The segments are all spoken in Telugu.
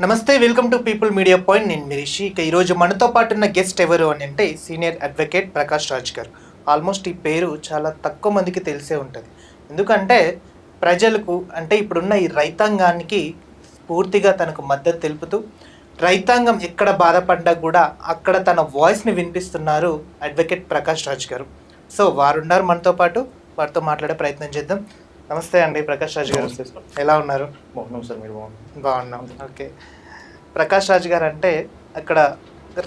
నమస్తే, welcome to people media point. నేను మీ రిషి. ఇక ఈరోజు మనతో పాటు ఉన్న గెస్ట్ ఎవరు అని అంటే సీనియర్ అడ్వకేట్ ప్రకాష్ రాజ్ గారు. ఆల్మోస్ట్ ఈ పేరు చాలా తక్కువ మందికి తెలిసే ఉంటుంది. ఎందుకంటే ప్రజలకు అంటే ఇప్పుడున్న ఈ రైతాంగానికి పూర్తిగా తనకు మద్దతు తెలుపుతూ రైతాంగం ఎక్కడ బాధపడ్డా కూడా అక్కడ తన వాయిస్ని వినిపిస్తున్నారు అడ్వకేట్ ప్రకాష్ రాజ్ గారు. సో వారున్నారు మనతో పాటు, వారితో మాట్లాడే ప్రయత్నం చేద్దాం. నమస్తే అండి ప్రకాష్ రాజ్ గారు, ఎలా ఉన్నారు? బాగున్నాం సార్, మీరు బాగున్నాం. ఓకే, ప్రకాష్ రాజ్ గారు అంటే అక్కడ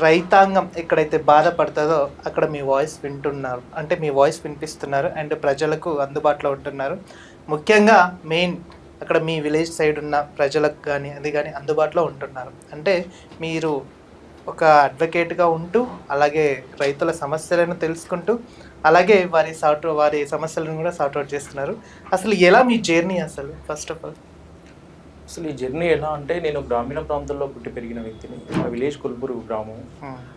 రైతాంగం ఎక్కడైతే బాధపడుతుందో అక్కడ మీ వాయిస్ వింటున్నారు, అంటే మీ వాయిస్ వినిపిస్తున్నారు అండ్ ప్రజలకు అందుబాటులో ఉంటున్నారు. ముఖ్యంగా మెయిన్ అక్కడ మీ విలేజ్ సైడ్ ఉన్న ప్రజలకు కానీ అది కానీ అందుబాటులో ఉంటున్నారు. అంటే మీరు ఒక అడ్వకేట్గా ఉంటూ అలాగే రైతుల సమస్యలను తెలుసుకుంటూ అలాగే వారి సమస్యలను కూడా సార్ట్అవుట్ చేస్తున్నారు. అసలు ఎలా మీ జర్నీ అసలు ఫస్ట్ ఆఫ్ ఆల్? అసలు ఈ జర్నీ ఎలా అంటే, నేను గ్రామీణ ప్రాంతాల్లో పుట్టి పెరిగిన వ్యక్తిని. మా విలేజ్ కొల్పూరు గ్రామం,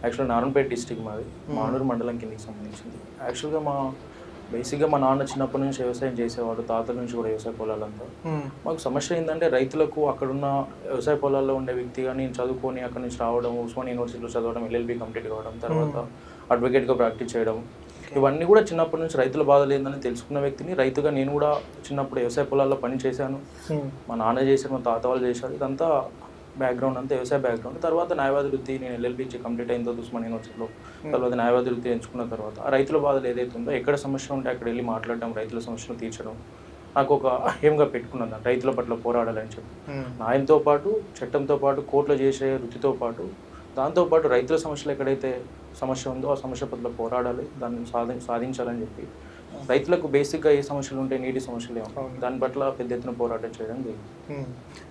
యాక్చువల్గా నారాయణపేట డిస్టిక్ మాది, మానూరు మండలం కిందకి సంబంధించింది. యాక్చువల్గా బేసిక్గా మా నాన్న చిన్నప్పటి నుంచి వ్యవసాయం చేసేవాడు, తాతల నుంచి కూడా వ్యవసాయ పొలాలంతా. మాకు సమస్య ఏంటంటే, రైతులకు అక్కడున్న వ్యవసాయ పొలాల్లో ఉండే వ్యక్తిగా నేను చదువుకొని అక్కడ నుంచి రావడం, ఉస్మానియా యూనివర్సిటీలో చదవడం, LLB కంప్లీట్ కావడం, తర్వాత అడ్వకేట్గా ప్రాక్టీస్ చేయడం, ఇవన్నీ కూడా చిన్నప్పటి నుంచి రైతుల బాధ లేదని తెలుసుకున్న వ్యక్తిని. రైతుగా నేను కూడా చిన్నప్పుడు వ్యవసాయ పొలాల్లో పని చేశాను. మా నాన్న చేశారు, మా తాత వాళ్ళు చేశారు. ఇదంతా బ్యాక్గ్రౌండ్ అంతా వ్యవసాయ బ్యాక్గ్రౌండ్. తర్వాత న్యాయవాది వృత్తి నేను LLB కంప్లీట్ అయిన తర్వాత ఉస్మానియా యూనివర్సిటీలో తర్వాత న్యాయవాది వృత్తి ఎంచుకున్న తర్వాత ఆ రైతుల బాధలు ఏదైతే ఉందో, ఎక్కడ సమస్య ఉంటే అక్కడ వెళ్ళి మాట్లాడడం, రైతుల సమస్యలు తీర్చడం నాకు ఒక ఏమ్గా పెట్టుకున్నాను. రైతుల పట్ల పోరాడాలని చెప్పి న్యాయంతో పాటు, చట్టంతో పాటు, కోర్టులో చేసే వృత్తితో పాటు, దాంతోపాటు రైతుల సమస్యలు ఎక్కడైతే సమస్య ఉందో ఆ సమస్య పట్ల పోరాడాలి, దాన్ని సాధించాలని చెప్పి రైతులకు బేసిక్గా ఏ సమస్యలు ఉంటాయి, నీటి సమస్యలు ఏమో, దాని పట్ల పెద్ద ఎత్తున పోరాటం చేయడం జరిగింది.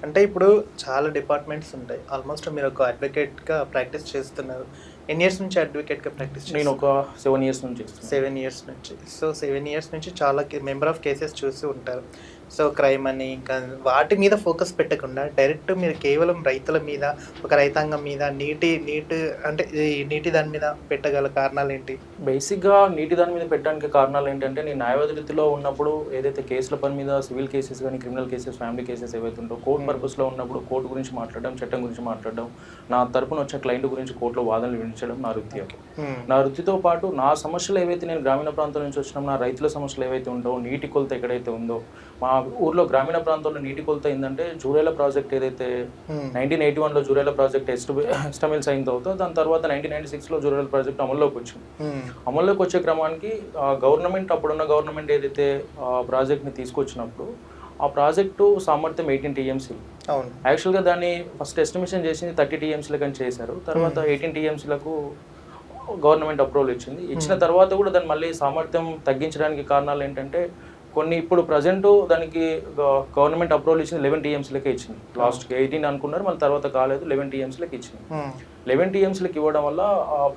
అంటే ఇప్పుడు చాలా డిపార్ట్మెంట్స్ ఉంటాయి. ఆల్మోస్ట్ మీరు ఒక అడ్వకేట్గా ప్రాక్టీస్ చేస్తున్నారు. ఎన్ని ఇయర్స్ నుంచి అడ్వకేట్గా ప్రాక్టీస్? నేను ఒక 7 years నుంచి. 7 years నుంచి. సో 7 years నుంచి చాలా నెంబర్ ఆఫ్ కేసెస్ చూసి ఉంటారు. సో క్రైమ్ అని ఇంకా వాటి మీద ఫోకస్ పెట్టకుండా డైరెక్ట్ మీరు కేవలం రైతుల మీద, ఒక రైతాంగం మీద, నీటి అంటే ఈ నీటి దాని మీద పెట్టగల కారణాలు ఏంటి? బేసిక్గా నీటి దాని మీద పెట్టడానికి కారణాలు ఏంటంటే, నేను న్యాయవాది వృత్తిలో ఉన్నప్పుడు ఏదైతే కేసుల పని మీద, సివిల్ కేసెస్ కానీ, క్రిమినల్ కేసెస్, ఫ్యామిలీ కేసెస్ ఏవైతే ఉంటాయో, కోర్టు పర్పస్లో ఉన్నప్పుడు కోర్టు గురించి మాట్లాడడం, చట్టం గురించి మాట్లాడడం, నా తరపున వచ్చే క్లయింట్ గురించి కోర్టులో వాదనలు వినిపించడం నా వృత్తి. నా వృత్తితో పాటు నా సమస్యలు ఏవైతే, నేను గ్రామీణ ప్రాంతం నుంచి వచ్చినా నా రైతుల సమస్యలు ఏవైతే ఉందో, నీటి కొలత ఎక్కడైతే ఉందో, మా ఊర్లో గ్రామీణ ప్రాంతంలో నీటి కొలత ఏంటంటే, జూరేల ప్రాజెక్ట్ ఏదైతే 1981లో జూరేల ప్రాజెక్ట్ ఎస్టమిల్స్ అయిన తర్వాత, దాని తర్వాత 1996లో జూరేల ప్రాజెక్ట్ అమల్లోకి వచ్చింది. అమల్లోకి వచ్చే క్రమానికి గవర్నమెంట్, అప్పుడున్న గవర్నమెంట్ ఏదైతే ప్రాజెక్ట్ని తీసుకొచ్చినప్పుడు ఆ ప్రాజెక్టు సామర్థ్యం 18 TMCలు. యాక్చువల్గా దాన్ని ఫస్ట్ ఎస్టిమేషన్ చేసింది 30 TMCలకు అని చేశారు. తర్వాత 18 TMCలకు గవర్నమెంట్ అప్రూవల్ ఇచ్చింది. ఇచ్చిన తర్వాత కూడా దాన్ని మళ్ళీ సామర్థ్యం తగ్గించడానికి కారణాలు ఏంటంటే, కొన్ని ఇప్పుడు ప్రజెంట్ దానికి గవర్నమెంట్ అప్రూవల్ ఇచ్చింది 11 TMCలకే ఇచ్చింది. లాస్ట్కి 18 అనుకున్నారు, మళ్ళీ తర్వాత కాలేదు, 11 TMCలకు ఇచ్చింది. 11 TMCలకు ఇవ్వడం వల్ల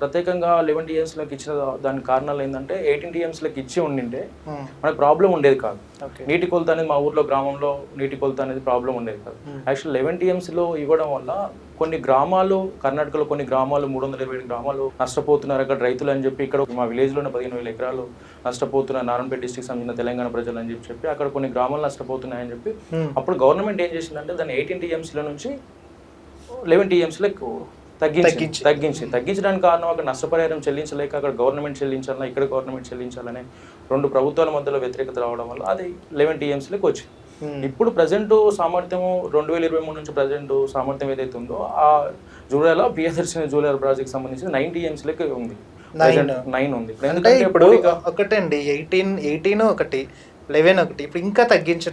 ప్రత్యేకంగా 11 TMCలకు ఇచ్చిన దానికి కారణాలు ఏంటంటే, 18 TMCలకు ఇచ్చి ఉండింటే మనకు ప్రాబ్లం ఉండేది కాదు. నీటి కొలత అనేది మా ఊర్లో గ్రామంలో నీటి కొలత అనేది ప్రాబ్లం ఉండేది కాదు. యాక్చువల్ 11 TMCలో ఇవ్వడం వల్ల కొన్ని గ్రామాలు, కర్ణాటకలో కొన్ని గ్రామాలు, 327 గ్రామాలు నష్టపోతున్నారు అక్కడ రైతులు అని చెప్పి, ఇక్కడ మా విలేజ్లోనే 15,000 ఎకరాలు నష్టపోతున్నారు నారాయణపేట డిస్ట్రిక్ట్ సంబంధించిన తెలంగాణ ప్రజలు అని చెప్పి అక్కడ కొన్ని గ్రామాలు నష్టపోతున్నాయని చెప్పి అప్పుడు గవర్నమెంట్ ఏం చేసిందంటే, దాన్ని 18 TMCల నుంచి 11 TMCలకు తగ్గించడానికి కారణం, అక్కడ నష్టపరిహారం చెల్లించలేక అక్కడ గవర్నమెంట్ చెల్లించాలన్నా ఇక్కడ గవర్నమెంట్ చెల్లించాలనే 2 ప్రభుత్వాల మధ్యలో వ్యతిరేకత రావడం వల్ల అది 11 TMCలకు వచ్చింది. ఇప్పుడు ప్రజెంట్ సామర్థ్యం 2023 నుంచి ప్రజెంట్ సామర్థ్యం ఏదైతే ఉందో, ఆ జూరాల ప్రియదర్శిని జూరాల ప్రాజెక్ట్ సంబంధించి 9 TMCలకి ఉంది. 9 ఉంది. ఇప్పుడు ఒకటే అండి, 18 ఒకటి, 11 ఒకటి, ఇప్పుడు ఇంకా తగ్గించే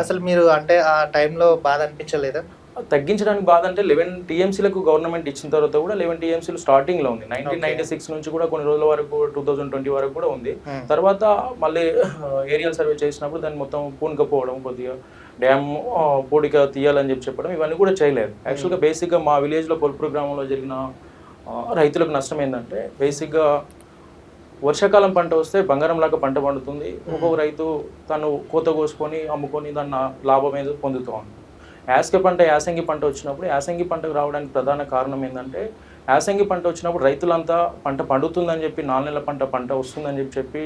అసలు మీరు అంటే ఆ టైంలో బాధ అనిపించలేదా? తగ్గించడానికి బాధ అంటే, 11 TMCలకు గవర్నమెంట్ ఇచ్చిన తర్వాత కూడా 11 TMCలు స్టార్టింగ్లో ఉంది. 1996 నుంచి కూడా కొన్ని రోజుల వరకు, 2020 వరకు కూడా ఉంది. తర్వాత మళ్ళీ ఏరియల్ సర్వే చేసినప్పుడు దాన్ని మొత్తం పూనుకపోవడం, కొద్దిగా డ్యామ్ పూడిక తీయాలని చెప్పడం, ఇవన్నీ కూడా చేయలేదు. యాక్చువల్గా బేసిక్గా మా విలేజ్లో కొల్పూరు గ్రామంలో జరిగిన రైతులకు నష్టం ఏంటంటే, బేసిక్గా వర్షాకాలం పంట వస్తే బంగారంలాగా పంట పండుతుంది. ఒక్కొక్క రైతు తను కోత కోసుకొని అమ్ముకొని దాన్ని లాభం ఏదో పొందుతూ ఉంది. యాసంగి పంట వచ్చినప్పుడు, యాసంగి పంటకు రావడానికి ప్రధాన కారణం ఏంటంటే, యాసంగి పంట వచ్చినప్పుడు రైతులంతా పంట పండుతుందని చెప్పి, 4 నెలల పంట వస్తుందని చెప్పి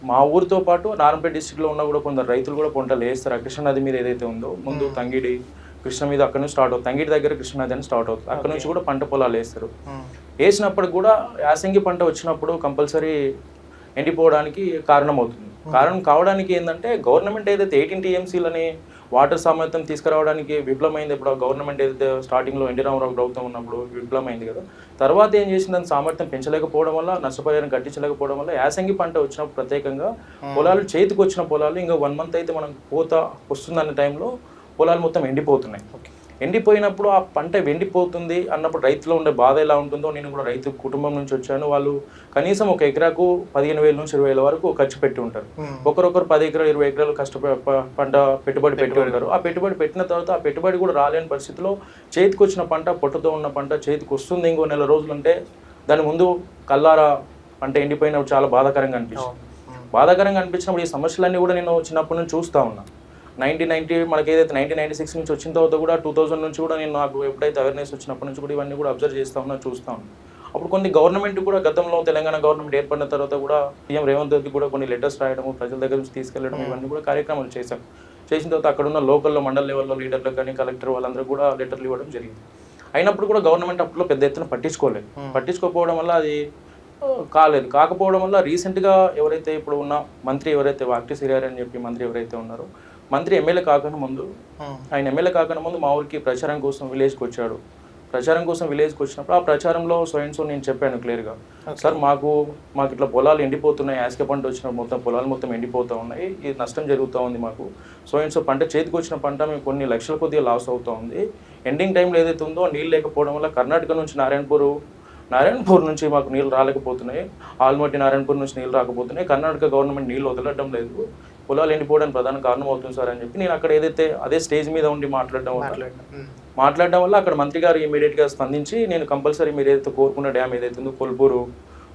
మా ఊరితో పాటు నారాయణపేట డిస్ట్రిక్ట్లో ఉన్న కూడా కొందరు రైతులు కూడా పంటలు వేస్తారు. కృష్ణా నది మీద ఏదైతే ఉందో, ముందు తంగిడి, కృష్ణ మీద అక్కడ నుంచి స్టార్ట్ అవుతుంది, తంగిటి దగ్గర కృష్ణానది అని స్టార్ట్ అవుతుంది. అక్కడ నుంచి కూడా పంట పొలాలు వేస్తారు. వేసినప్పుడు కూడా యాసంగి పంట వచ్చినప్పుడు కంపల్సరీ ఎండిపోవడానికి కారణం అవుతుంది. కారణం కావడానికి ఏంటంటే గవర్నమెంట్ ఏదైతే 18 TMCలని వాటర్ సామర్థ్యం తీసుకురావడానికి విఫలమైంది. ఇప్పుడు గవర్నమెంట్ ఏదైతే స్టార్టింగ్లో ఎన్టీ రామారావు ప్రభుత్వం ఉన్నప్పుడు విఫలమైంది కదా, తర్వాత ఏం చేసిందని సామర్థ్యం పెంచలేకపోవడం వల్ల, నష్టపరిహారం కట్టించలేకపోవడం వల్ల యాసంగి పంట వచ్చినప్పుడు ప్రత్యేకంగా పొలాలు చేతికి వచ్చిన పొలాలు ఇంకా 1 month అయితే మనం పూత వస్తుందన్న టైంలో పొలాలు మొత్తం ఎండిపోతున్నాయి. ఎండిపోయినప్పుడు ఆ పంట ఎండిపోతుంది అన్నప్పుడు రైతులో ఉండే బాధ ఎలా ఉంటుందో, నేను కూడా రైతు కుటుంబం నుంచి వచ్చాను. వాళ్ళు కనీసం ఒక ఎకరాకు 15,000 నుంచి 20,000 వరకు ఖర్చు పెట్టి ఉంటారు. ఒకరొకరు 10 ఎకరాలు 20 ఎకరాలు పంట పెట్టుబడి పెట్టి ఉంటారు. ఆ పెట్టుబడి పెట్టిన తర్వాత ఆ పెట్టుబడి కూడా రాలేని పరిస్థితిలో చేతికి వచ్చిన పంట, పొట్టుతో ఉన్న పంట చేతికి వస్తుంది ఇంకో 4 రోజులు అంటే దాని ముందు కల్లారా పంట ఎండిపోయినప్పుడు చాలా బాధాకరంగా అనిపిస్తుంది. బాధాకరంగా అనిపించినప్పుడు ఈ సమస్యలన్నీ కూడా నేను చిన్నప్పటి నుంచి చూస్తూ ఉన్నాను. 1990 మనకి ఏదైతే 1996 నుంచి వచ్చిన తర్వాత కూడా 2000 నుంచి కూడా నేను నాకు ఎప్పుడైతే అవేర్నెస్ వచ్చినప్పటి నుంచి కూడా ఇవన్నీ కూడా అబ్జర్వ్ చేస్తూ ఉన్నా, చూస్తూ ఉన్నాను. అప్పుడు కొన్ని గవర్నమెంట్ కూడా గతంలో తెలంగాణ గవర్నమెంట్ ఏర్పడిన తర్వాత కూడా PM రేవంత్ రెడ్డి కూడా కొన్ని లెటర్స్ రాయడము, ప్రజల దగ్గర నుంచి తీసుకెళ్లడం, ఇవన్నీ కూడా కార్యక్రమాలు చేశాం. చేసిన తర్వాత అక్కడ ఉన్న లోకల్లో మండల లెవెల్లో లీడర్లకు కానీ కలెక్టర్ వాళ్ళందరూ కూడా లెటర్లు ఇవ్వడం జరిగింది. అయినప్పుడు కూడా గవర్నమెంట్ అప్పుడు పెద్ద ఎత్తున పట్టించుకోకపోవడం వల్ల అది కాకపోవడం వల్ల రీసెంట్గా ఎవరైతే ఇప్పుడు ఉన్న మంత్రి ఎవరైతే వాక్టి శ్రీహరి అని చెప్పి మంత్రి ఎవరైతే ఉన్నారో, మంత్రి ఎమ్మెల్యే కాకుండా ముందు మా ఊరికి ప్రచారం కోసం విలేజ్కి వచ్చాడు. ప్రచారం కోసం విలేజ్కి వచ్చినప్పుడు ఆ ప్రచారంలో సో నేను చెప్పాను క్లియర్గా, సార్ మాకు ఇట్లా పొలాలు ఎండిపోతున్నాయి, యాసక పంట వచ్చినప్పుడు మొత్తం పొలాలు మొత్తం ఎండిపోతూ ఉన్నాయి, ఇది నష్టం జరుగుతూ ఉంది మాకు. సో పంట చేతికి వచ్చిన పంట మేము కొన్ని లక్షల కొద్దిగా లాస్ అవుతూ ఉంది. ఎండింగ్ టైంలో ఏదైతే ఉందో నీళ్ళు లేకపోవడం వల్ల కర్ణాటక నుంచి నారాయణపూర్ నుంచి మాకు నీళ్ళు రాలేకపోతున్నాయి, ఆల్మట్టి నారాయణపూర్ నుంచి నీళ్ళు రాకపోతున్నాయి, కర్ణాటక గవర్నమెంట్ నీళ్ళు వదలడం లేదు, పొలాలు ఎండిపోవడానికి ప్రధాన కారణం అవుతుంది సార్ అని చెప్పి నేను అక్కడ ఏదైతే అదే స్టేజ్ మీద ఉండి మాట్లాడడం వల్ల అక్కడ మంత్రి గారు ఇమీడియట్గా స్పందించి, నేను కంపల్సరీ మీరు ఏదైతే కోరుకున్న డ్యామ్ ఏదైతే ఉందో కొల్పూరు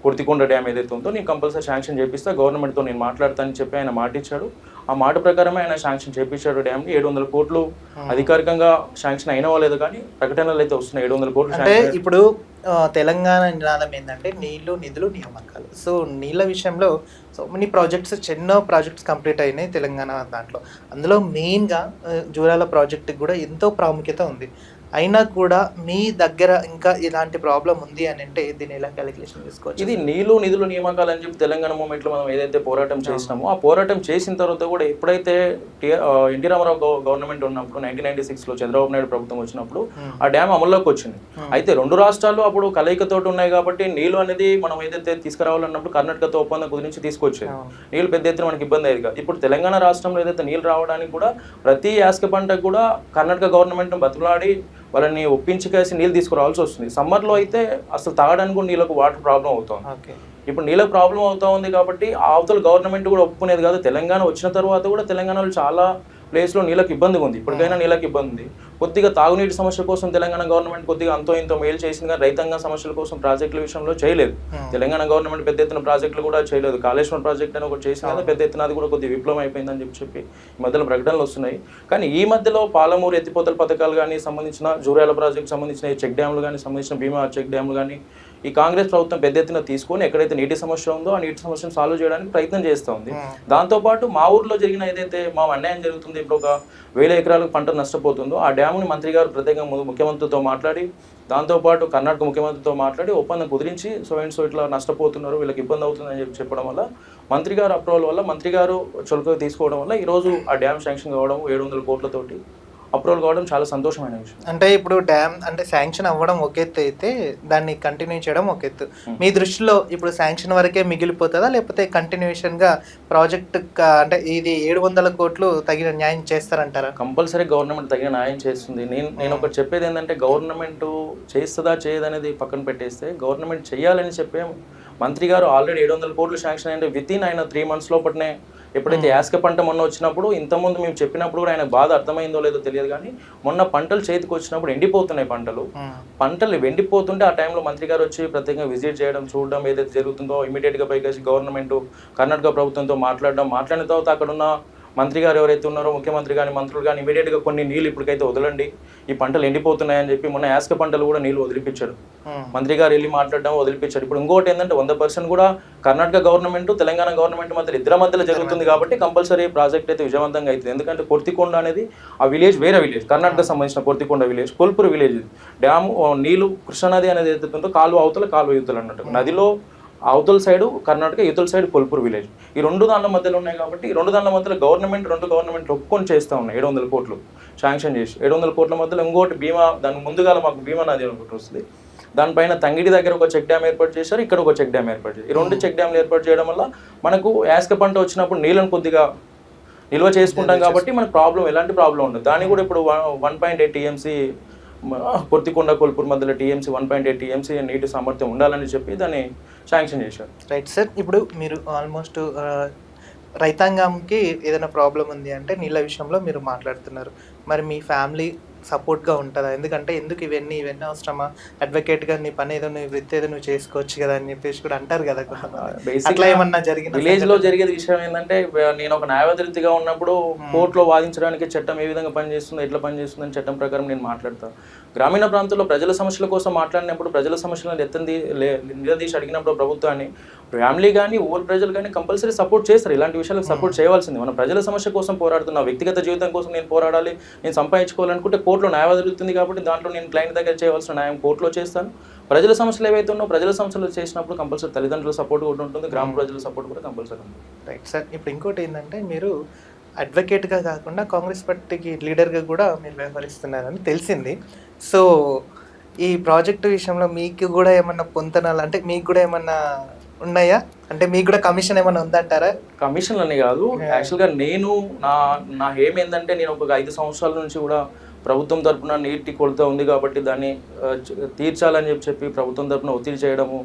కుర్తికొండ డ్యామ్ ఏదైతే ఉందో నేను కంపల్సరీ శాంక్షన్ చేపిస్తా, గవర్నమెంట్తో నేను మాట్లాడతానని చెప్పి ఆయన మాట ఇచ్చాడు. ఆ మాట ప్రకారమే ఆయన శాంక్షన్ చేపించాడు డ్యామ్ని. 700 కోట్లు అధికారికంగా శాంక్షన్ అయిన వాళ్ళేదో కానీ ప్రకటనలు అయితే వస్తున్నాయి 700 కోట్లు. అంటే ఇప్పుడు తెలంగాణ నినాదం ఏంటంటే నీళ్లు, నిధులు, నియామకాలు. సో నీళ్ళ విషయంలో సో మెనీ ప్రాజెక్ట్స్, ఎన్నో ప్రాజెక్ట్స్ కంప్లీట్ అయినాయి తెలంగాణ దాంట్లో. అందులో మెయిన్గా జూరాల ప్రాజెక్టుకి కూడా ఎంతో ప్రాముఖ్యత ఉంది. అయినా కూడా మీ దగ్గర ఇంకా ఇలాంటి ప్రాబ్లం ఉంది అని అంటే దీన్ని ఎలా క్యాలిక్యులేషన్ చేసుకోవచ్చు? ఇది నీళ్లు, నిధులు, నియామకాలు అని చెప్పి తెలంగాణ మూమెంట్లో మనం ఏదైతే పోరాటం చేసినామో ఆ పోరాటం చేసిన తర్వాత కూడా ఎప్పుడైతే ఎన్టీ రామారావు గవర్నమెంట్ ఉన్నప్పుడు 1996లో చంద్రబాబు నాయుడు ప్రభుత్వం వచ్చినప్పుడు ఆ డ్యామ్ అమల్లోకి వచ్చింది. అయితే 2 రాష్ట్రాలు అప్పుడు కలయికతోటి ఉన్నాయి కాబట్టి నీళ్లు అనేది మనం ఏదైతే తీసుకురావాలన్నప్పుడు కర్ణాటకతో ఒప్పందం కుదిరించి తీసుకొచ్చేది. నీళ్లు పెద్ద ఎత్తున మనకి ఇబ్బంది అయ్యేది కాదు. ఇప్పుడు తెలంగాణ రాష్ట్రంలో ఏదైతే నీళ్ళు రావడానికి కూడా ప్రతి యాసక పంటకు కూడా కర్ణాటక గవర్నమెంట్ బతులాడి వాళ్ళని ఒప్పించుకేసి నీళ్ళు తీసుకురావాల్సి వస్తుంది. సమ్మర్లో అయితే అసలు తాగడానికి కూడా నీళ్ళకు వాటర్ ప్రాబ్లం అవుతుంది. ఇప్పుడు నీళ్ళకు ప్రాబ్లం అవుతా ఉంది కాబట్టి అవతల గవర్నమెంట్ కూడా ఒప్పుకునేది కాదు. తెలంగాణ వచ్చిన తర్వాత కూడా తెలంగాణలో చాలా ప్లేస్లో నీళ్ళకి ఇబ్బందిగా ఉంది. ఇప్పటికైనా నీళ్ళకి ఇబ్బంది ఉంది. కొద్దిగా తాగునీటి సమస్య కోసం తెలంగాణ గవర్నమెంట్ కొద్దిగా అంతో ఇంతో మేలు చేసింది, కానీ రైతాంగ సమస్యల కోసం ప్రాజెక్టుల విషయంలో చేయలేదు. తెలంగాణ గవర్నమెంట్ పెద్ద ఎత్తున ప్రాజెక్టులు కూడా చేయలేదు. కాళేశ్వరం ప్రాజెక్ట్ అని ఒకటి చేసిన కదా, పెద్ద ఎత్తున అది కూడా కొద్దిగా విప్లవం అయిపోయిందని చెప్పి ఈ మధ్యలో ప్రకటనలు వస్తున్నాయి. కానీ ఈ మధ్యలో పాలమూరు ఎత్తిపోతల పథకాలు కానీ సంబంధించిన జూరాల ప్రాజెక్ట్ సంబంధించిన చెక్ డ్యామ్లు కానీ సంబంధించిన భీమా చెక్ డ్యామ్లు కానీ ఈ కాంగ్రెస్ ప్రభుత్వం పెద్ద ఎత్తున తీసుకొని ఎక్కడైతే నీటి సమస్య ఉందో ఆ నీటి సమస్యను సాల్వ్ చేయడానికి ప్రయత్నం చేస్తూ ఉంది. దాంతోపాటు మా ఊర్లో జరిగిన ఏదైతే మా అన్యాయం జరుగుతుంది, ఇప్పుడు ఒక 1000 ఎకరాలకు పంట నష్టపోతుందో ఆ డ్యామ్ని మంత్రి గారు ప్రత్యేకంగా ముఖ్యమంత్రితో మాట్లాడి, దాంతోపాటు కర్ణాటక ముఖ్యమంత్రితో మాట్లాడి ఒప్పందం కుదిరించి సో ఇట్లా నష్టపోతున్నారు, వీళ్ళకి ఇబ్బంది అవుతుందని చెప్పడం వల్ల మంత్రి గారు అప్రూవల్ వల్ల మంత్రి గారు చొరక తీసుకోవడం వల్ల ఈరోజు ఆ డ్యామ్ శాంక్షన్ కావడం 700 కోట్లతోటి అప్రూవల్ కావడం చాలా సంతోషమైన విషయం. అంటే ఇప్పుడు డ్యామ్ అంటే శాంక్షన్ అవ్వడం ఒక ఎత్తు అయితే దాన్ని కంటిన్యూ చేయడం ఒక ఎత్తు. మీ దృష్టిలో ఇప్పుడు శాంక్షన్ వరకే మిగిలిపోతుందా, లేకపోతే కంటిన్యూషన్గా ప్రాజెక్ట్ అంటే ఇది 700 కోట్లు తగిన న్యాయం చేస్తారంటారా? కంపల్సరీ గవర్నమెంట్ తగిన న్యాయం చేస్తుంది. నేను ఒకటి చెప్పేది ఏంటంటే గవర్నమెంట్ చేస్తుందా చేయదనేది పక్కన పెట్టేస్తే గవర్నమెంట్ చేయాలని చెప్పే మంత్రి గారు ఆల్రెడీ 700 కోట్లు శాంక్షన్ అయ్యింటే వితిన్ ఆయన 3 months లోపలనే ఎప్పుడైతే యాసక పంట మొన్న వచ్చినప్పుడు ఇంతకుముందు మేము చెప్పినప్పుడు కూడా ఆయన బాధ అర్థమైందో లేదో తెలియదు, కానీ మొన్న పంటలు చేతికి వచ్చినప్పుడు ఎండిపోతున్నాయి పంటలు ఎండిపోతుంటే ఆ టైంలో మంత్రి గారు వచ్చి ప్రత్యేకంగా విజిట్ చేయడం, చూడడం ఏదైతే జరుగుతుందో ఇమీడియట్గా పైకి గవర్నమెంట్ కర్ణాటక ప్రభుత్వంతో మాట్లాడిన తర్వాత అక్కడ ఉన్న మంత్రి గారు ఎవరైతే ఉన్నారో ముఖ్యమంత్రి కానీ మంత్రులు కానీ ఇమీడియట్గా కొన్ని నీళ్ళు ఇప్పటికైతే వదలండి, ఈ పంటలు ఎండిపోతున్నాయని చెప్పి మొన్న యాసక పంటలు కూడా నీళ్ళు వదిలిపించారు. మంత్రి గారు వెళ్ళి మాట్లాడడం వదిలిపించారు. ఇప్పుడు ఇంకోటి ఏంటంటే 100% కూడా కర్ణాటక గవర్నమెంట్ తెలంగాణ గవర్నమెంట్ మధ్య ఇద్దరి మధ్యలో జరుగుతుంది కాబట్టి కంపల్సరీ ప్రాజెక్ట్ అయితే విజయవంతంగా అవుతుంది. ఎందుకంటే కొర్తికొండ అనేది ఆ విలేజ్ వేరే విలేజ్, కర్ణాటక సంబంధించిన కొర్తికొండ విలేజ్, కొల్పూర్ విలేజ్. డ్యామ్ నీళ్ళు కృష్ణానది అనేది ఏదైతే ఉందో కాలువ అవతల కాలువ యువతలు అన్నట్టు, నదిలో అవతల సైడ్ కర్ణాటక, యువతల సైడ్ కొల్పూర్ విలేజ్. ఈ రెండు దాంట్ల మధ్యలో ఉన్నాయి కాబట్టి ఈ రెండు దాంట్ల మధ్యలో రెండు గవర్నమెంట్లు ఒప్పుకొని చేస్తూ ఉన్నాయి. 700 కోట్లు శాంక్షన్ చేసి 700 కోట్ల మధ్యలో ఇంకోటి భీమా, దాని ముందుగా మాకు భీమా నది ఒకటి వస్తుంది. దానిపైన తంగిడి దగ్గర ఒక చెక్ డ్యామ్ ఏర్పాటు చేశారు, ఇక్కడ ఒక చెక్ డ్యామ్ ఏర్పాటు చేశారు. ఈ రెండు చెక్ డ్యామ్లు ఏర్పాటు చేయడం వల్ల మనకు యాసక పంట వచ్చినప్పుడు నీళ్ళని కొద్దిగా నిల్వ చేసుకుంటాం కాబట్టి మనకు ఎలాంటి ప్రాబ్లం ఉండదు. దాన్ని కూడా ఇప్పుడు 1.8 టీఎంసీ కొర్తికొండ కొల్పూర్ మధ్యలో టీఎంసీ 1.8 టీఎంసీ నీటి సామర్థ్యం ఉండాలని చెప్పి దాన్ని శాంక్షన్ చేశారు. Right sir. ఇప్పుడు మీరు ఆల్మోస్ట్ రైతాంగంకి ఏదైనా ప్రాబ్లం ఉంది అంటే నీళ్ళ విషయంలో మీరు మాట్లాడుతున్నారు. మరి మీ ఫ్యామిలీ సపోర్ట్గా ఉంటుందా? ఎందుకంటే ఎందుకు ఇవన్నీ అవసరమా, అడ్వకేట్గా నీ పని ఏదో నీ వృత్తి ఏదో నువ్వు చేసుకోవచ్చు కదా అని చెప్పేసి కూడా అంటారు కదా కొంతమంది. అట్లా ఏమన్నా జరిగింది? విలేజ్ లో జరిగేది విషయం ఏంటంటే, నేను ఒక న్యాయవాదిగా ఉన్నప్పుడు కోర్టులో వాదించడానికి చట్టం ఏ విధంగా పనిచేస్తుందో, ఎట్లా పనిచేస్తుందని చట్టం ప్రకారం నేను మాట్లాడతాను. గ్రామీణ ప్రాంతాల్లో ప్రజల సమస్యల కోసం మాట్లాడినప్పుడు, ప్రజల సమస్యలను నిలదీసి అడిగినప్పుడు ప్రభుత్వాన్ని ఫ్యామిలీ కానీ ఊరు ప్రజలు కానీ కంపల్సరీ సపోర్ట్ చేస్తారు. ఇలాంటి విషయాలకు సపోర్ట్ చేయవలసింది. మన ప్రజల సమస్య కోసం పోరాడుతున్నా, వ్యక్తిగత జీవితం కోసం నేను పోరాడాలి, నేను సంపాదించుకోవాలనుకుంటే కోర్టులో న్యాయం జరుగుతుంది కాబట్టి దాంట్లో నేను క్లయింట్ దగ్గర చేయవలసిన న్యాయం కోర్టులో చేస్తాను. ప్రజల సమస్యలు ఏవైతే ఉన్నో ప్రజల సమస్యలు చేసినప్పుడు కంపల్సరీ తల్లిదండ్రుల సపోర్ట్ కూడా ఉంటుంది, గ్రామ ప్రజల సపోర్ట్ కూడా కంపల్సరీ ఉంటుంది. Right sir. ఇప్పుడు ఇంకోటి ఏంటంటే, మీరు అడ్వకేట్గా కాకుండా కాంగ్రెస్ పార్టీకి లీడర్గా కూడా మీరు వ్యవహరిస్తున్నారని తెలిసింది. సో ఈ ప్రాజెక్టు విషయంలో మీకు కూడా ఏమన్నా పొంతనాలు అంటే మీకు కూడా ఏమన్నా ఉన్నాయా? అంటే మీకు కూడా కమిషన్ ఏమైనా ఉందంటారా? కమిషన్ అని కాదు, యాక్చువల్గా నేను నా ఏం ఏంటంటే, నేను ఒక 5 సంవత్సరాల నుంచి కూడా ప్రభుత్వం తరఫున నీటి కొరత ఉంది కాబట్టి దాన్ని తీర్చాలని చెప్పి ప్రభుత్వం తరఫున ఒత్తిడి చేయడము,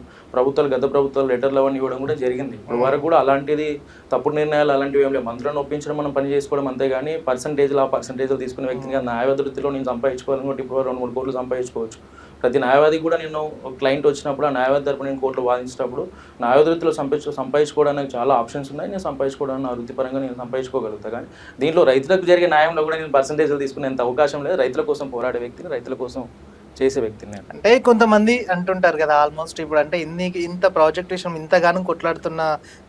గత ప్రభుత్వాలు లెటర్లు అవన్నీ ఇవ్వడం కూడా జరిగింది. ఇప్పుడు వరకు కూడా అలాంటిది తప్పుడు నిర్ణయాలు అలాంటివి ఏం లేవు. మంత్రులను ఒప్పించడం, మనం పని చేసుకోవడం అంతే కానీ పర్సంటేజ్లు తీసుకునే వ్యక్తిగా న్యాయవాద వృత్తిలో నేను సంపాదించుకోవాలనుకుంటే ఇప్పుడు 2-3 కోట్లు సంపాదించుకోవచ్చు. ప్రతి న్యాయవాది కూడా నేను క్లయింట్ వచ్చినప్పుడు ఆ న్యాయవాది తరపున నేను కోర్టులో వాదించినప్పుడు న్యాయవాద వృత్తిలో సంపాదించుకోవడానికి చాలా ఆప్షన్స్ ఉన్నాయి. నేను సంపాదించుకోవడానికి నా వృత్తిపరంగా నేను సంపాదించుకోగలుగుతాను. కానీ దీంట్లో రైతులకు జరిగే న్యాయంలో కూడా నేను పర్సంటేజ్లు తీసుకునేంత అవకాశం లేదు. రైతుల కోసం పోరాడే వ్యక్తిని, రైతుల కోసం చేసే వ్యక్తిని నేను. అంటే కొంతమంది అంటుంటారు కదా, ఆల్మోస్ట్ ఇప్పుడు అంటే ఇంత ప్రాజెక్ట్ విషయం ఇంతగానో కొట్లాడుతున్న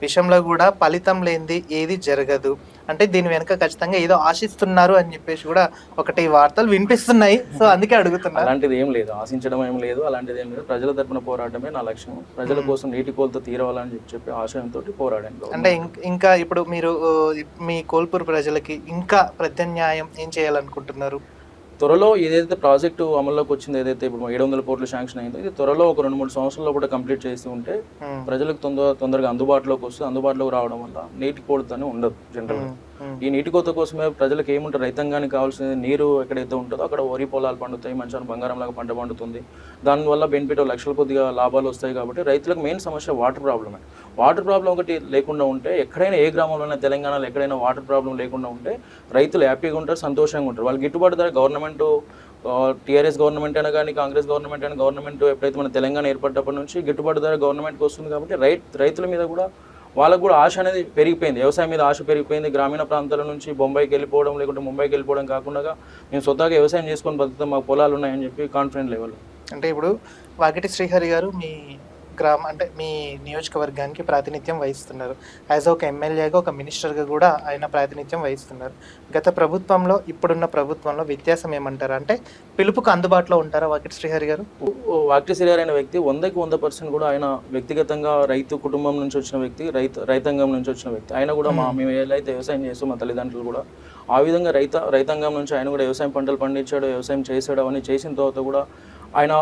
విషయంలో కూడా ఫలితం లేనిది ఏది జరగదు, అంటే దీని వెనక ఖచ్చితంగా ఏదో ఆశిస్తున్నారు అని చెప్పేసి కూడా ఒకటి వార్తలు వినిపిస్తున్నాయి. సో అందుకే అడుగుతున్నా. అలాంటిది ఏం లేదు, ఆశించడం ఏం లేదు, అలాంటిది ఏం లేదు. ప్రజల తరపున పోరాటమే నా లక్ష్యం. ప్రజల కోసం నీటి కోల్తో తీరవాలని చెప్పి ఆశయంతో పోరాడాను. అంటే ఇంకా ఇప్పుడు మీరు మీ కోల్పూర్ ప్రజలకి ఇంకా ప్రత్యామ్నాయం ఏం చేయాలనుకుంటున్నారు? త్వరలో ఏదైతే ప్రాజెక్టు అమల్లోకి వచ్చింది, ఏదైతే ఇప్పుడు 700 కోట్లు శాంక్షన్ అయిందో, ఇది త్వరలో ఒక 2-3 సంవత్సరాల్లో కూడా కంప్లీట్ చేసి ఉంటే ప్రజలకు తొందరగా అందుబాటులోకి వస్తుంది. అందుబాటులోకి రావడం వల్ల నీటి కొరత ఉండదు. జనరల్గా ఈ నీటి కొరత కోసమే ప్రజలకు ఏముంటారు, రైతాంగానికి కావాల్సింది నీరు ఎక్కడైతే ఉంటుందో అక్కడ వరి పొలాలు పండుతాయి, మంచిగా బంగారం లాగా పంట పండుతుంది. దానివల్ల బెనిఫిట్ లక్షల కొద్దిగా లాభాలు వస్తాయి. కాబట్టి రైతులకు మెయిన్ సమస్య వాటర్ ప్రాబ్లమే. వాటర్ ప్రాబ్లం ఒకటి లేకుండా ఉంటే, ఎక్కడైనా ఏ గ్రామంలోనే తెలంగాణలో ఎక్కడైనా వాటర్ ప్రాబ్లం లేకుండా ఉంటే రైతులు హ్యాపీగా ఉంటారు, సంతోషంగా ఉంటారు. వాళ్ళు గిట్టుబాటు ధర గవర్నమెంట్, టీఆర్ఎస్ గవర్నమెంట్ అయినా కానీ కాంగ్రెస్ గవర్నమెంట్ అయినా, గవర్నమెంట్ ఎప్పుడైతే మన తెలంగాణ ఏర్పడినప్పటి నుంచి గిట్టుబాటు ధర గవర్నమెంట్కి వస్తుంది. కాబట్టి రైతుల మీద కూడా వాళ్ళకు కూడా ఆశ అనేది పెరిగిపోయింది, వ్యవసాయం మీద ఆశ పెరిగిపోయింది. గ్రామీణ ప్రాంతాల నుంచి బొంబాయికి వెళ్ళిపోవడం లేకుంటే ముంబైకి వెళ్ళిపోవడం కాకుండా మేము స్వతహాగా వ్యవసాయం చేసుకొని బతుకుతాం, మాకు పొలాలు ఉన్నాయని చెప్పి కాన్ఫిడెంట్ లెవెల్. అంటే ఇప్పుడు వాకిటి శ్రీహరి గారు మీ నియోజకవర్గానికి ప్రాతినిధ్యం వహిస్తున్నారు. యాజ్ ఒక ఎమ్మెల్యేగా, ఒక మినిస్టర్గా కూడా ఆయన ప్రాతినిధ్యం వహిస్తున్నారు. గత ప్రభుత్వంలో ఇప్పుడున్న ప్రభుత్వంలో వ్యత్యాసం ఏమంటారు? అంటే పిలుపుకు అందుబాటులో ఉంటారా వాకిటి శ్రీహరి గారు? వాకిటి శ్రీహరి అనే వ్యక్తి 100% కూడా ఆయన వ్యక్తిగతంగా రైతు కుటుంబం నుంచి వచ్చిన వ్యక్తి, రైతాంగం నుంచి వచ్చిన వ్యక్తి. ఆయన కూడా మేము ఏదైతే వ్యవసాయం చేస్తాం, మా తల్లిదండ్రులు కూడా ఆ విధంగా రైతాంగం నుంచి ఆయన కూడా వ్యవసాయం పంటలు పండించాడు, వ్యవసాయం చేసాడు. అవన్నీ చేసిన తర్వాత కూడా ఆయన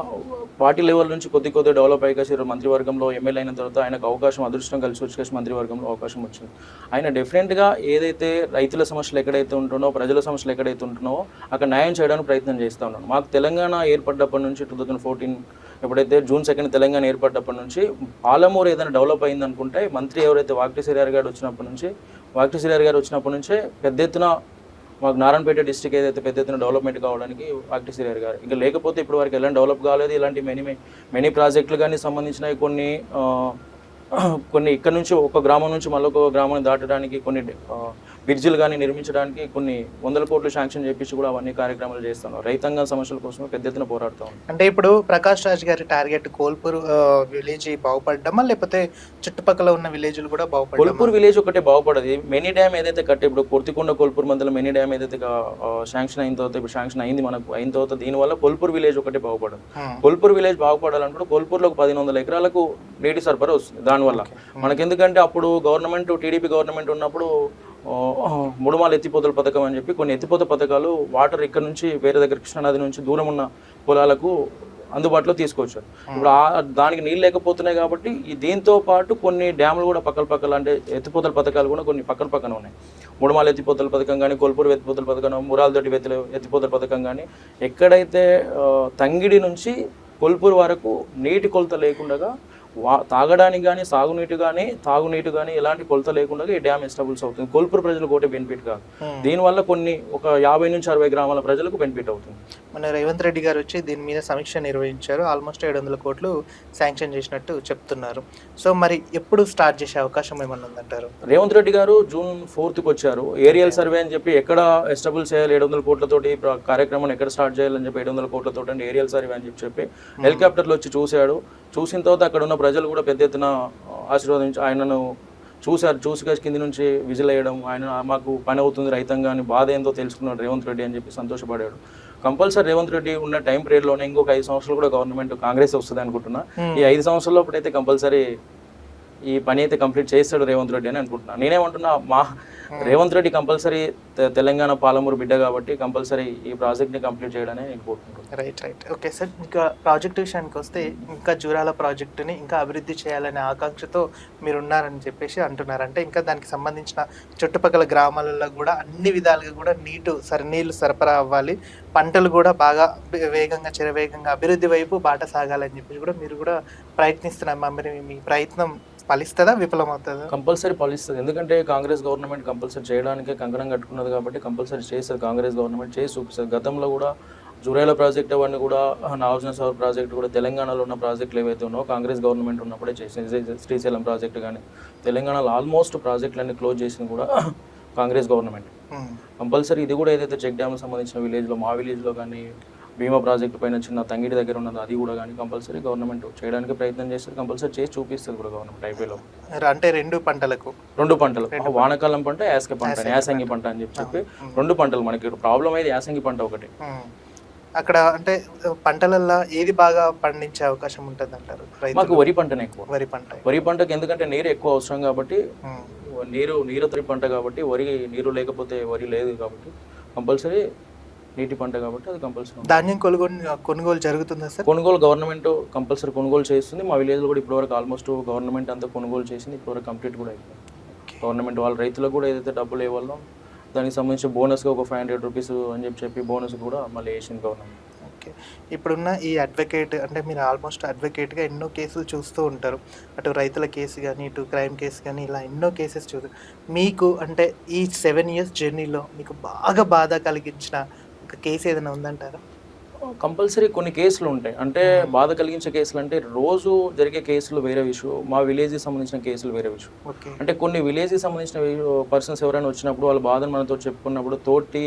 పార్టీ లెవెల్ నుంచి కొద్ది డెవలప్ అయ్యాక మంత్రివర్గంలో ఎమ్మెల్యే అయిన తర్వాత ఆయనకు అదృష్టం కలిసి వచ్చేసి మంత్రివర్గంలో అవకాశం వచ్చింది. ఆయన డెఫినెట్గా ఏదైతే రైతుల సమస్యలు ఎక్కడైతే ఉంటున్నాయో, ప్రజల సమస్యలు ఎక్కడైతే ఉంటున్నాయో అక్కడ న్యాయం చేయడానికి ప్రయత్నం చేస్తూ ఉన్నాను. మాకు తెలంగాణ ఏర్పడ్డప్పటి నుంచి 2014 ఎప్పుడైతే June 2 తెలంగాణ ఏర్పడ్డప్పటి నుంచి పాలమూరు ఏదైనా డెవలప్ అయింది అనుకుంటే, మంత్రి ఎవరైతే వాకిటి శ్రీహరి గారు వచ్చినప్పటి నుంచే పెద్ద ఎత్తున మాకు నారాయణపేట డిస్ట్రిక్ట్ ఏదైతే పెద్ద ఎత్తున డెవలప్మెంట్ కావడానికి వాకిటి శ్రీహరి గారు. ఇంకా లేకపోతే ఇప్పుడు వరకు ఎలాంటి డెవలప్ కాలేదు. ఇలాంటి మెనీ ప్రాజెక్టులు కానీ సంబంధించినవి కొన్ని ఇక్కడ నుంచి ఒక గ్రామం నుంచి మళ్ళీ ఒక గ్రామాన్ని దాటడానికి కొన్ని బ్రిడ్జిలు కానీ నిర్మించడానికి కొన్ని వందల కోట్లు శాంక్షన్ చేపించి కూడా అవన్నీ కార్యక్రమాలు చేస్తున్నాం. రైతాంగ సమస్యల కోసం పెద్ద ఎత్తున పోరాడుతూ ఉన్నాం. అంటే ఇప్పుడు ప్రకాష్ రాజ్ గారి టార్గెట్ కోల్పూర్ విలేజ్ బాగుపడ్డమా, లేకపోతే చుట్టుపక్కల ఉన్న విలేజ్లు కూడా బాగుపడ్డా? కోల్పూర్ విలేజ్ ఒకటే బాగుపడదు. మినీ డ్యామ్ ఏదైతే కట్టే ఇప్పుడు కొర్తికొండ కోల్పూర్ మధ్యలో మినీ డ్యామ్ ఏదైతే శాంక్షన్ అయిన తర్వాత, ఇప్పుడు శాంక్షన్ అయింది మనకు, అయిన తర్వాత దీనివల్ల కోల్పూర్ విలేజ్ ఒకటే బాగుపడదు. కోల్పూర్ విలేజ్ బాగుపడాలనుకుంటే కోల్పూర్లో 1500 ఎకరాలకు నీటి సరఫరా వస్తుంది. దానివల్ల మనకి ఎందుకంటే అప్పుడు గవర్నమెంట్, టీడీపీ గవర్నమెంట్ ఉన్నప్పుడు ముడుమాల ఎత్తిపోతల పథకం అని చెప్పి కొన్ని ఎత్తిపోత పథకాలు వాటర్ ఇక్కడ నుంచి వేరే దగ్గర కృష్ణానది నుంచి దూరం ఉన్న పొలాలకు అందుబాటులో తీసుకొచ్చారు. ఇప్పుడు దానికి నీళ్ళు లేకపోతున్నాయి కాబట్టి దీంతో పాటు కొన్ని డ్యాములు కూడా పక్కల అంటే ఎత్తిపోతల పథకాలు కూడా కొన్ని పక్కన ఉన్నాయి. ముడుమాల ఎత్తిపోతల పథకం కానీ, కోల్పూర్ ఎత్తిపోతల పథకం, మురాలదొడ్డి ఎత్తిపోతల పథకం కానీ, ఎక్కడైతే తంగిడి నుంచి కోల్పూర్ వరకు నీటి కొలత లేకుండా తాగడానికి కానీ, తాగునీటి కానీ ఎలాంటి కొలత లేకుండా ఈ డ్యామ్ ఎస్టాబ్లిష్ అవుతుంది. కోల్పూర్ ప్రజలకు ఒకటే బెనిఫిట్ కాదు, దీనివల్ల కొన్ని ఒక 50 నుంచి 60 గ్రామాల ప్రజలకు బెనిఫిట్ అవుతుంది. మన రేవంత్ రెడ్డి గారు వచ్చి దీని మీద సమీక్ష నిర్వహించారు. ఆల్మోస్ట్ 700 కోట్లు శాంక్షన్ చేసినట్టు చెప్తున్నారు. సో మరి ఎప్పుడు స్టార్ట్ చేసే అవకాశం ఏమన్నా ఉందంటారు? రేవంత్ రెడ్డి గారు June 4th వచ్చారు. ఏరియల్ సర్వే అని చెప్పి ఎక్కడ ఎస్టాబ్లిష్ చేయాలి 700 కోట్లతోటి కార్యక్రమం ఎక్కడ స్టార్ట్ చేయాలని చెప్పి 700 కోట్లతో అంటే ఏరియల్ సర్వే అని చెప్పి హెలికాప్టర్లో వచ్చి చూశాడు. చూసిన తర్వాత అక్కడ ఉన్న ప్రజలు కూడా పెద్ద ఎత్తున ఆశీర్వదించి ఆయనను చూసి కింది నుంచి విజిల్ వేయడం, ఆయన మాకు పని అవుతుంది రైతంగా అని బాధ ఏందో తెలుసుకున్నాడు రేవంత్ రెడ్డి అని చెప్పి సంతోషపడాడు. కంపల్సరీ రేవంత్ రెడ్డి ఉన్న టైం పీరియడ్లోనే ఇంకొక 5 సంవత్సరాలు కూడా గవర్నమెంట్ కాంగ్రెస్ వస్తుంది అనుకుంటున్నా. ఈ 5 సంవత్సరాల లోపు అయితే కంపల్సరీ ఈ పని అయితే కంప్లీట్ చేస్తాడు రేవంత్ రెడ్డి అని అనుకుంటున్నాను. నేనేమంటున్నా, రేవంత్ రెడ్డి కంపల్సరీ తెలంగాణ పాలమూరు బిడ్డ కాబట్టి కంపల్సరీ ఈ ప్రాజెక్ట్ని కంప్లీట్ చేయడమే నేను కోరుకుంటున్నాను. రైట్. ఓకే సార్, ఇంకా ప్రాజెక్ట్ విషయానికి వస్తే ఇంకా జూరాల ప్రాజెక్టుని ఇంకా అభివృద్ధి చేయాలనే ఆకాంక్షతో మీరు ఉన్నారని చెప్పేసి అంటున్నారు. అంటే ఇంకా దానికి సంబంధించిన చుట్టుపక్కల గ్రామాలలో కూడా అన్ని విధాలుగా కూడా నీళ్లు సరఫరా అవ్వాలి, పంటలు కూడా బాగా చెరవేగంగా అభివృద్ధి వైపు బాట సాగాలని చెప్పేసి కూడా మీరు కూడా ప్రయత్నిస్తున్నారు. మరి మీ ప్రయత్నం ఫలిస్తుందా, విఫలమవుతుందా? కంపల్సరీ ఫలిస్తుంది. ఎందుకంటే కాంగ్రెస్ గవర్నమెంట్ కంపల్సరీ చేయడానికే కంకణం కట్టుకున్నది కాబట్టి కంపల్సరీ చేస్తుంది. కాంగ్రెస్ గవర్నమెంట్ చేసి చూపిస్తుంది. గతంలో కూడా జురైల ప్రాజెక్ట్ అవన్నీ కూడా, నాగార్జున సాగర్ ప్రాజెక్ట్ కూడా, తెలంగాణలో ఉన్న ప్రాజెక్టులు ఏవైతే ఉన్నాయో కాంగ్రెస్ గవర్నమెంట్ ఉన్నప్పుడే చేసింది. శ్రీశైలం ప్రాజెక్టు కానీ, తెలంగాణలో ఆల్మోస్ట్ ప్రాజెక్టులన్నీ క్లోజ్ చేసింది కూడా కాంగ్రెస్ గవర్నమెంట్. కంపల్సరీ ఇది కూడా ఏదైతే చెక్ డ్యామ్కి సంబంధించిన విలేజ్లో, మా విలేజ్లో కానీ, భీమా ప్రాజెక్టు పైన చిన్న తంగిడి దగ్గర ఉన్నది అది కూడా కానీ కంపల్సరీ గవర్నమెంట్ చేయడానికి ప్రయత్నం చేస్తారు. కంపల్సరీ చేసి చూపిస్తుంది కూడా గవర్నమెంట్ ఐపీలో. అంటే రెండు పంటలు, వానకాలం పంట, యాసంగి పంట అని చెప్పి 2 పంటలు. మనకి ప్రాబ్లం అయితే యాసంగి పంట ఒకటి. అక్కడ అంటే పంటలల్లో ఏది బాగా పండించే అవకాశం ఉంటుంది అంటారు? మాకు వరి పంటనే ఎక్కువ. వరి పంటకి ఎందుకంటే నీరు ఎక్కువ అవసరం కాబట్టి, నీరు తరి పంట కాబట్టి, నీరు లేకపోతే వరి లేదు కాబట్టి కంపల్సరీ నీటి పంట కాబట్టి అది కంపల్సరీ. ధాన్యం కొనుగోలు జరుగుతుందా సార్? కొనుగోలు గవర్నమెంట్ కంపల్సరీ కొనుగోలు చేస్తుంది. మా విలేజ్లో కూడా ఇప్పటివరకు ఆల్మోస్ట్ గవర్నమెంట్ అంతా కొనుగోలు చేసింది. ఇప్పటివరకు కంప్లీట్ కూడా అయిపోయింది. గవర్నమెంట్ వాళ్ళ రైతులకు కూడా ఏదైతే డబ్బులు ఇవ్వాలో దానికి సంబంధించి బోనస్గా ఒక 500 రూపీస్ అని చెప్పి బోనస్ కూడా మళ్ళీ వేసింది గవర్నమెంట్. ఓకే, ఇప్పుడున్న ఈ అడ్వకేట్ అంటే మీరు ఆల్మోస్ట్ అడ్వకేట్గా ఎన్నో కేసులు చూస్తూ ఉంటారు. అటు రైతుల కేసు కానీ, ఇటు క్రైమ్ కేసు కానీ, ఇలా ఎన్నో కేసెస్ చూస్తారు. మీకు అంటే ఈ 7 years జర్నీలో మీకు బాగా బాధ కలిగించిన ఒక కేసు ఏదైనా ఉందంటారా? కంపల్సరీ కొన్ని కేసులు ఉంటాయి. అంటే బాధ కలిగించే కేసులు అంటే రోజు జరిగే కేసులు వేరే విషయం, మా విలేజ్కి సంబంధించిన కేసులు వేరే విషయం. అంటే కొన్ని విలేజ్కి సంబంధించిన పర్సన్స్ ఎవరైనా వచ్చినప్పుడు వాళ్ళ బాధను మనతో చెప్పుకున్నప్పుడు తోటి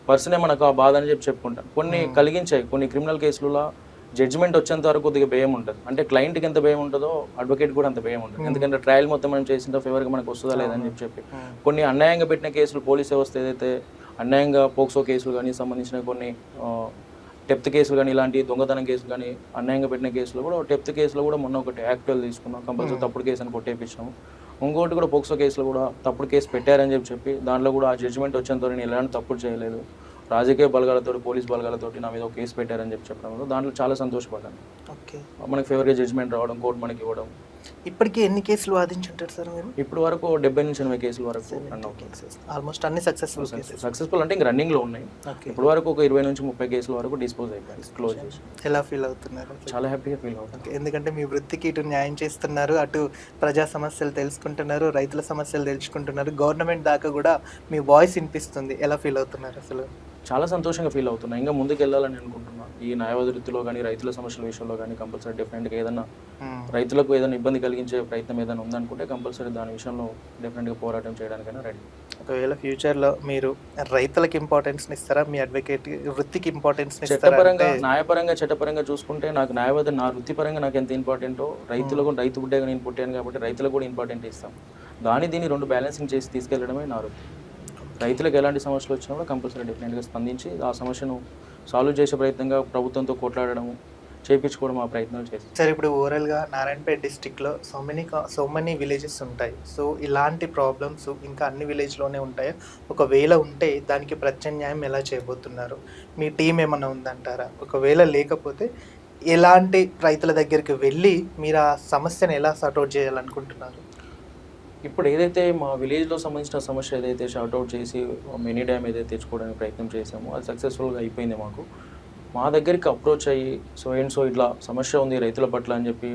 పర్సనే మనకు ఆ బాధ అని చెప్పుకుంటాను. కొన్ని కలిగించాయి. కొన్ని క్రిమినల్ కేసులలో జడ్జిమెంట్ వచ్చేంత వరకు కొద్దిగా భయం ఉంటుంది. అంటే క్లయింట్కి ఎంత భయం ఉంటుందో అడ్వకేట్ కూడా అంత భయం ఉంటుంది. ఎందుకంటే ట్రయల్ మొత్తం మనం చేసిన ఫేవర్గా మనకు వస్తుందా లేదని చెప్పి కొన్ని అన్యాయంగా పెట్టిన కేసులు, పోలీస్ వ్యవస్థ ఏదైతే అన్యాయంగా పోక్సో కేసులు కానీ సంబంధించిన కొన్ని డెప్త్ కేసులు కానీ, ఇలాంటి దొంగతనం కేసులు కానీ అన్యాయంగా పెట్టిన కేసులు కూడా, డెప్త్ కేసులో కూడా మొన్న ఒకటి యాక్టువల్ తీసుకున్నాం. కంపల్సరీ తప్పుడు కేసు అని కొట్టేపించాము. ఇంకోటి కూడా పోక్సో కేసులో కూడా తప్పుడు కేసు పెట్టారని చెప్పి దాంట్లో కూడా ఆ జడ్జిమెంట్ వచ్చేంత నేను ఎలాంటి తప్పుడు చేయలేదు, రాజకీయ బలగాలతో, పోలీస్ బలగాలతో నా మీద ఒక కేసు పెట్టారని చెప్పడం దాంట్లో చాలా సంతోషపడ్డాను. ఓకే, మనకి ఫేవర్గా జడ్జిమెంట్ రావడం, కోర్టు మనకి ఇవ్వడం. ఇప్పటికీ ఎన్ని కేసులు వాదించుంటారు సార్ మీరు? ఇప్పుడు వరకు 70 నుంచి 80 కేసుల వరకు ఆల్మోస్ట్ అన్ని సక్సెస్ఫుల్ అంటే ఇంకా రన్నింగ్లో ఉన్నాయి. ఇప్పుడు వరకు ఒక 20 నుంచి 30 కేసుల వరకు డిస్పోజ్ అయిపోయింది, క్లోజ్ చేసి. ఎలా ఫీల్ అవుతున్నారు? చాలా హ్యాపీగా ఫీల్ అవుతుంది. ఎందుకంటే మీ వృత్తికి ఇటు న్యాయం చేస్తున్నారు, అటు ప్రజా సమస్యలు తెలుసుకుంటున్నారు, రైతుల సమస్యలు తెలుసుకుంటున్నారు, గవర్నమెంట్ దాకా కూడా మీ వాయిస్ వినిపిస్తుంది. ఎలా ఫీల్ అవుతున్నారు అసలు? చాలా సంతోషంగా ఫీల్ అవుతున్నా. ఇంకా ముందుకు వెళ్ళాలని అనుకుంటున్నా. ఈ న్యాయవాద వృత్తిలో కానీ, రైతుల సమస్యల విషయంలో కానీ కంపల్సరీ డెఫినెట్గా ఏదైనా రైతులకు ఏదైనా ఇబ్బంది కలిగించే ప్రయత్నం ఏదైనా ఉందనుకుంటే కంపల్సరీ దాని విషయంలో డెఫినెట్గా పోరాటం చేయడానికైనా రెడీ. ఒకవేళ ఫ్యూచర్లో మీరు రైతులకు ఇంపార్టెన్స్ని ఇస్తారా, మీ అడ్వకేట్ వృత్తికి ఇంపార్టెన్స్ని ఇస్తారా? చట్టపరంగా అంటే న్యాయపరంగా చట్టపరంగా చూసుకుంటే నాకు న్యాయవాది నా వృత్తిపరంగా నాకు ఎంత ఇంపార్టెంటో రైతులకు రైతు బిడ్డగా నేను పుట్టాను కాబట్టి రైతులకు కూడా ఇంపార్టెంట్ ఇస్తాం. దీన్ని రెండు బ్యాలెన్సింగ్ చేసి తీసుకెళ్లడమే నా వృత్తి. రైతులకు ఎలాంటి సమస్యలు వచ్చినా కూడా కంపల్సరీ డెఫినెట్గా స్పందించి ఆ సమస్యను సాల్వ్ చేసే ప్రయత్నంగా ప్రభుత్వంతో కొట్లాడడము చేయించుకోవడం ఆ ప్రయత్నాలు చేస్తాం. సార్, ఇప్పుడు ఓవరాల్గా నారాయణపేట డిస్టిక్లో సో మెనీ విలేజెస్ ఉంటాయి. సో ఇలాంటి ప్రాబ్లమ్స్ ఇంకా అన్ని విలేజ్లోనే ఉంటాయా? ఒకవేళ ఉంటే దానికి ప్రత్యామ్నాయం ఎలా చేయబోతున్నారు? మీ టీం ఏమైనా ఉందంటారా? ఒకవేళ లేకపోతే ఎలాంటి రైతుల దగ్గరికి వెళ్ళి మీరు ఆ సమస్యను ఎలా సార్ట్అవుట్ చేయాలనుకుంటున్నారు? ఇప్పుడు ఏదైతే మా విలేజ్లో సంబంధించిన సమస్య ఏదైతే షార్ట్అవుట్ చేసి మినీ డ్యామ్ ఏదైతే తెచ్చుకోవడానికి ప్రయత్నం చేసామో అది సక్సెస్ఫుల్గా అయిపోయింది. మా దగ్గరికి అప్రోచ్ అయ్యి సో ఇట్లా సమస్య ఉంది రైతుల పట్ల అని చెప్పి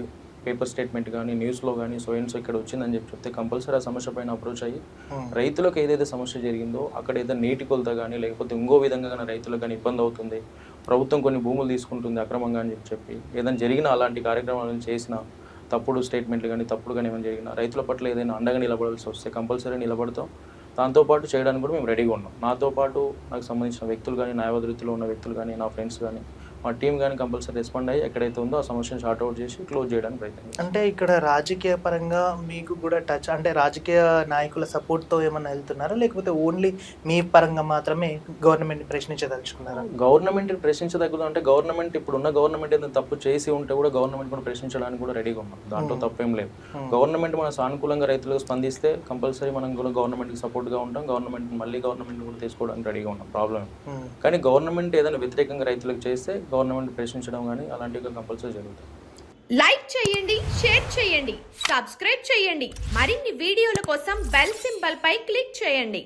పేపర్ స్టేట్మెంట్ కానీ న్యూస్లో కానీ సో ఇక్కడ వచ్చిందని చెప్తే కంపల్సరీ ఆ సమస్య పైన అప్రోచ్ అయ్యి రైతులకు ఏదైతే సమస్య జరిగిందో అక్కడ ఏదైతే నీటి కొలత కానీ లేకపోతే ఇంకో విధంగా కానీ రైతులకు కానీ ఇబ్బంది అవుతుంది, ప్రభుత్వం కొన్ని భూములు తీసుకుంటుంది అక్రమంగా అని చెప్పి ఏదైనా జరిగిన అలాంటి కార్యక్రమాలను చేసిన తప్పుడు స్టేట్మెంట్లు కానీ తప్పుడు కానీ ఏమైనా జరిగినా రైతుల పట్ల ఏదైనా అండగా నిలబడాల్సి వస్తే కంపల్సరీ నిలబడతాం. దాంతోపాటు చేయడానికి కూడా మేము రెడీగా ఉన్నాం. నాతో పాటు నాకు సంబంధించిన వ్యక్తులు కానీ న్యాయవాద వృత్తిలో ఉన్న వ్యక్తులు కానీ నా ఫ్రెండ్స్ కానీ మా టీం కానీ కంపల్సరీ రెస్పాండ్ అయ్యి ఎక్కడైతే ఉందో ఆ సమస్యను షార్ట్అవుట్ చేసి క్లోజ్ చేయడానికి ప్రయత్నం. అంటే ఇక్కడ రాజకీయ పరంగా మీకు కూడా టచ్, అంటే రాజకీయ నాయకుల సపోర్ట్తో ఏమైనా వెళ్తున్నారా, లేకపోతే ఓన్లీ మీ పరంగా మాత్రమే గవర్నమెంట్ని ప్రశ్నించదలుచుకున్నారా? గవర్నమెంట్ని ప్రశ్నించదగ్గదు అంటే గవర్నమెంట్ ఇప్పుడున్న గవర్నమెంట్ ఏదైనా తప్పు చేసి ఉంటే కూడా గవర్నమెంట్ కూడా ప్రశ్నించడానికి కూడా రెడీగా ఉన్నాం. దాంట్లో తప్పేం లేదు. గవర్నమెంట్ మన సానుకూలంగా రైతులకు స్పందిస్తే కంపల్సరీ మనం కూడా గవర్నమెంట్కి సపోర్ట్గా ఉంటాం. గవర్నమెంట్ కూడా తీసుకోవడానికి రెడీగా ఉన్నాం. ప్రాబ్లం. కానీ గవర్నమెంట్ ఏదైనా వ్యతిరేకంగా రైతులకు చేస్తే గవర్నమెంట్ ప్రశ్నించడం కానీ అలాంటివి కంపల్సరీ జరుగుతాయి. లైక్ చేయండి, షేర్ చేయండి, సబ్స్క్రైబ్ చేయండి. మరిన్ని వీడియోల కోసం బెల్ సింబల్ పై క్లిక్ చేయండి.